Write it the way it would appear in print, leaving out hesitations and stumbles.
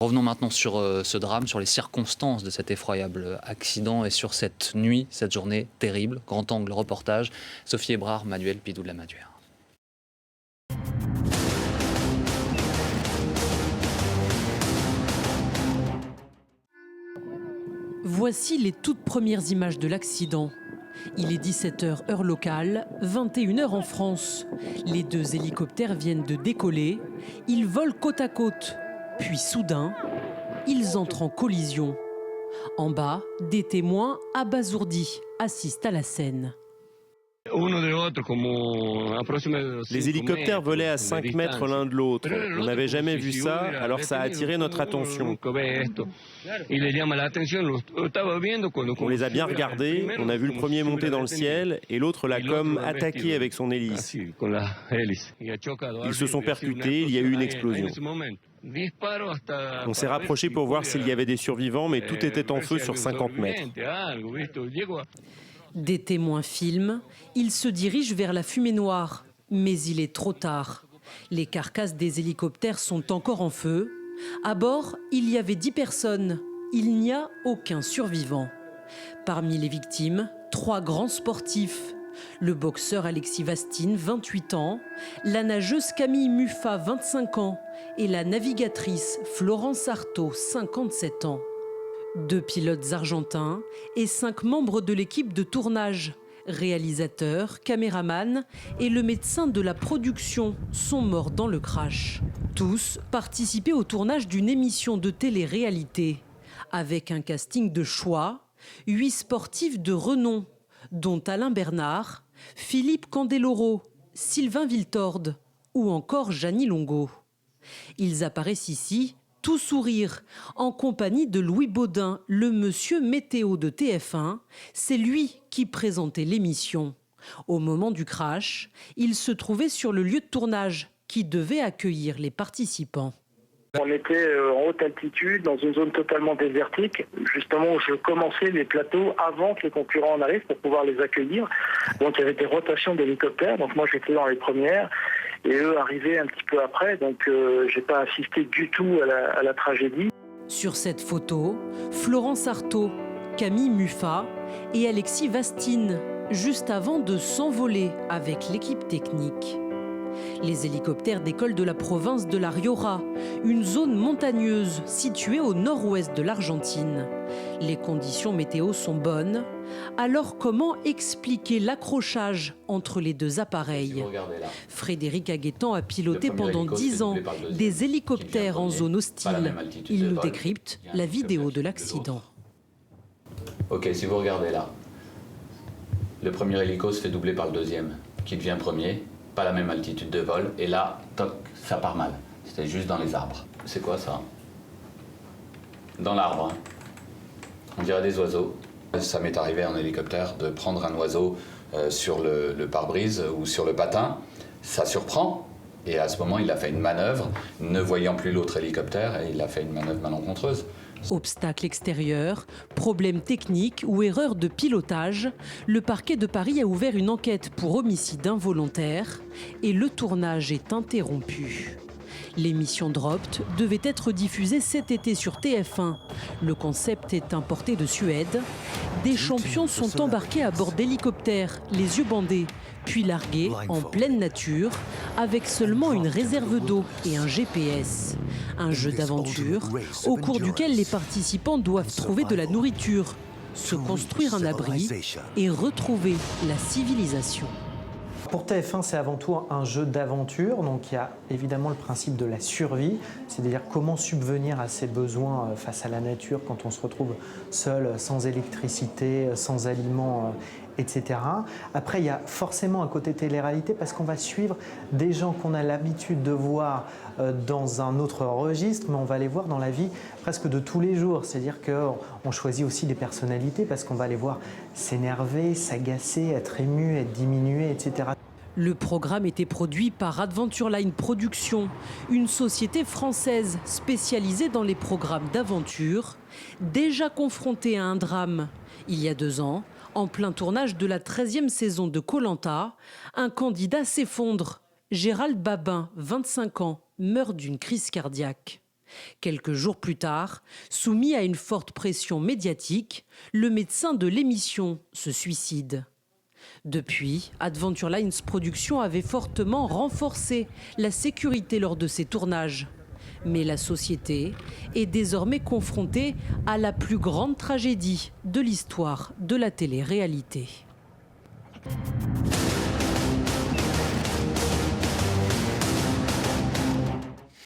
Revenons maintenant sur ce drame, sur les circonstances de cet effroyable accident et sur cette nuit, cette journée terrible. Grand angle reportage, Sophie Hébrard, Manuel Pidou de la Maduère. Voici les toutes premières images de l'accident. Il est 17h heure locale, 21h en France. Les deux hélicoptères viennent de décoller. Ils volent côte à côte. Puis soudain, ils entrent en collision. En bas, des témoins abasourdis assistent à la scène. Les hélicoptères volaient à 5 mètres l'un de l'autre. On n'avait jamais vu ça, alors ça a attiré notre attention. On les a bien regardés, on a vu le premier monter dans le ciel et l'autre l'a comme attaqué avec son hélice. Ils se sont percutés, il y a eu une explosion. On s'est rapproché pour voir s'il y avait des survivants, mais tout était en feu sur 50 mètres. Des témoins filment, ils se dirigent vers la fumée noire. Mais il est trop tard. Les carcasses des hélicoptères sont encore en feu. À bord, il y avait 10 personnes. Il n'y a aucun survivant. Parmi les victimes, 3 grands sportifs. Le boxeur Alexis Vastine, 28 ans, la nageuse Camille Muffat, 25 ans, et la navigatrice Florence Artaud, 57 ans. 2 pilotes argentins et 5 membres de l'équipe de tournage, réalisateurs, caméramans et le médecin de la production sont morts dans le crash. Tous participaient au tournage d'une émission de télé-réalité. Avec un casting de choix, 8 sportifs de renom, dont Alain Bernard, Philippe Candeloro, Sylvain Viltorde ou encore Jeannie Longo. Ils apparaissent ici tout sourire, en compagnie de Louis Baudin, le monsieur météo de TF1. C'est lui qui présentait l'émission. Au moment du crash, il se trouvait sur le lieu de tournage qui devait accueillir les participants. On était en haute altitude, dans une zone totalement désertique, justement où je commençais les plateaux avant que les concurrents en arrivent pour pouvoir les accueillir. Donc il y avait des rotations d'hélicoptères, donc moi j'étais dans les premières. Et eux arrivaient un petit peu après, donc j'ai pas assisté du tout à la tragédie. Sur cette photo, Florence Artaud, Camille Muffat et Alexis Vastine, juste avant de s'envoler avec l'équipe technique. Les hélicoptères décollent de la province de La Rioja, une zone montagneuse située au nord-ouest de l'Argentine. Les conditions météo sont bonnes. Alors comment expliquer l'accrochage entre les deux appareils ? Frédéric Aguetan a piloté pendant 10 ans des hélicoptères en zone hostile. Il nous décrypte la vidéo de l'accident. Ok, si vous regardez là, le premier hélico se fait doubler par le deuxième, qui devient premier, pas la même altitude de vol, et là, toc, ça part mal. C'était juste dans les arbres. C'est quoi ça ? Dans l'arbre, hein. On dirait des oiseaux. Ça m'est arrivé en hélicoptère de prendre un oiseau sur le pare-brise ou sur le patin. Ça surprend. Et à ce moment, il a fait une manœuvre, ne voyant plus l'autre hélicoptère, et il a fait une manœuvre malencontreuse. Obstacle extérieur, problème technique ou erreur de pilotage, le parquet de Paris a ouvert une enquête pour homicide involontaire et le tournage est interrompu. L'émission Dropped devait être diffusée cet été sur TF1. Le concept est importé de Suède. Des champions sont embarqués à bord d'hélicoptères, les yeux bandés, puis largués en pleine nature, avec seulement une réserve d'eau et un GPS. Un jeu d'aventure au cours duquel les participants doivent trouver de la nourriture, se construire un abri et retrouver la civilisation. Pour TF1, c'est avant tout un jeu d'aventure, donc il y a évidemment le principe de la survie, c'est-à-dire comment subvenir à ses besoins face à la nature quand on se retrouve seul, sans électricité, sans aliments, etc. Après, il y a forcément un côté télé-réalité parce qu'on va suivre des gens qu'on a l'habitude de voir dans un autre registre, mais on va les voir dans la vie presque de tous les jours. C'est-à-dire qu'on choisit aussi des personnalités parce qu'on va les voir s'énerver, s'agacer, être ému, être diminué, etc. Le programme était produit par Adventure Line Productions, une société française spécialisée dans les programmes d'aventure, déjà confrontée à un drame. Il y a 2 ans, en plein tournage de la 13e saison de Koh-Lanta, un candidat s'effondre. Gérald Babin, 25 ans, meurt d'une crise cardiaque. Quelques jours plus tard, soumis à une forte pression médiatique, le médecin de l'émission se suicide. Depuis, Adventure Lines Productions avait fortement renforcé la sécurité lors de ses tournages. Mais la société est désormais confrontée à la plus grande tragédie de l'histoire de la télé-réalité.